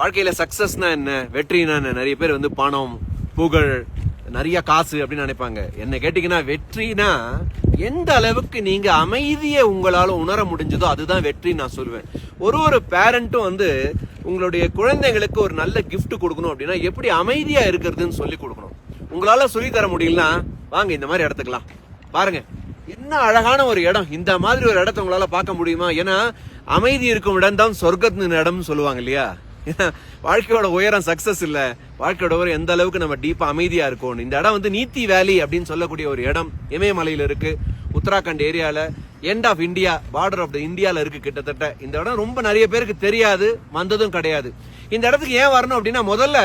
வாழ்க்கையில சக்சஸ்னா என்ன, வெற்றினா என்ன? நிறைய பேர் வந்து பணம், புகழ், நிறைய காசு அப்படின்னு நினைப்பாங்க. என்ன கேட்டீங்கன்னா, வெற்றினா எந்த அளவுக்கு நீங்க அமைதியை உங்களால உணர முடிஞ்சதோ அதுதான் வெற்றி நான் சொல்லுவேன். ஒரு பேரண்ட்டும் வந்து உங்களுடைய குழந்தைங்களுக்கு ஒரு நல்ல கிஃப்ட் கொடுக்கணும் அப்படின்னா எப்படி அமைதியா இருக்கிறதுன்னு சொல்லி கொடுக்கணும். உங்களால சொல்லி தர முடியலன்னா வாங்க இந்த மாதிரி இடத்துக்கலாம் பாருங்க, என்ன அழகான ஒரு இடம். இந்த மாதிரி ஒரு இடத்த உங்களால பார்க்க முடியுமா? ஏன்னா அமைதி இருக்கும் இடம் தான் சொர்க்கத்தின் இடம்னு சொல்லுவாங்க இல்லையா? வாழ்க்கையோட உயரம் சக்சஸ் இல்ல, வாழ்க்கையோட உயரம் எந்த அளவுக்கு நம்ம டீப்பா அமைதியா இருக்கும். இந்த இடம் வந்து நீத்தி வேலி அப்படின்னு சொல்லக்கூடிய ஒரு இடம் இமயமலையில இருக்கு, உத்தராகண்ட் ஏரியால, end of India, border of the இந்தியால இருக்கு கிட்டத்தட்ட. இந்த இடம் ரொம்ப நிறைய பேருக்கு தெரியாது, வந்ததும் கிடையாது. இந்த இடத்துக்கு ஏன் வரணும் அப்படின்னா, முதல்ல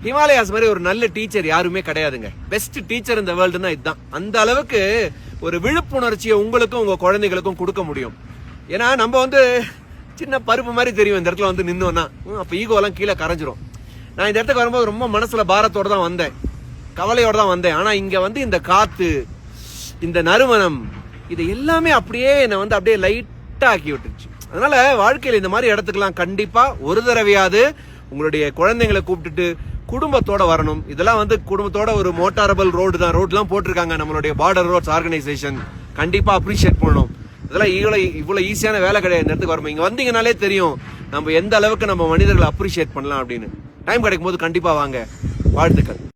ஹிமாலயாஸ் மாதிரி ஒரு நல்ல டீச்சர் யாருமே கிடையாதுங்க. பெஸ்ட் டீச்சர் இந்த வேர்ல்டுனா இதுதான். அந்த அளவுக்கு ஒரு விழிப்புணர்ச்சியை உங்களுக்கும் உங்க குழந்தைகளுக்கும் கொடுக்க முடியும். ஏன்னா நம்ம வந்து சின்ன பருப்பு மாதிரி தெரியும் இந்த இடத்துல வந்து நின்னோன்னா, அப்ப ஈகோலாம் கீழே கரைஞ்சிரும். நான் இந்த இடத்துக்கு வரும்போது ரொம்ப மனசுல பாரத்தோட தான் வந்தேன், கவலையோட தான் வந்தேன். ஆனா இங்க வந்து இந்த காத்து, இந்த நறுமணம், இது எல்லாமே அப்படியே என்னை வந்து அப்படியே லைட்டா ஆக்கி விட்டுருச்சு. அதனால வாழ்க்கையில இந்த மாதிரி இடத்துக்குலாம் கண்டிப்பா ஒரு தடவையாவது உங்களுடைய குழந்தைங்களை கூப்பிட்டுட்டு குடும்பத்தோட வரணும். இதெல்லாம் வந்து குடும்பத்தோட ஒரு மோட்டாரபிள் ரோடு தான், ரோட்லாம் போட்டிருக்காங்க நம்மளுடைய பார்டர் ரோட்ஸ் ஆர்கனைசேஷன். கண்டிப்பா அப்ரிஷியேட் பண்ணணும். இதெல்லாம் இவ்வளவு ஈஸியான வேலை கிடையாது. இந்த இடத்துக்கு வரணும், இங்க வந்தீங்கனாலே தெரியும் நம்ம எந்த அளவுக்கு நம்ம மனிதர்களை அப்ரிஷியேட் பண்ணலாம் அப்படின்னு. டைம் கிடைக்கும் போது கண்டிப்பா வாங்க. வாழ்த்துக்கள்.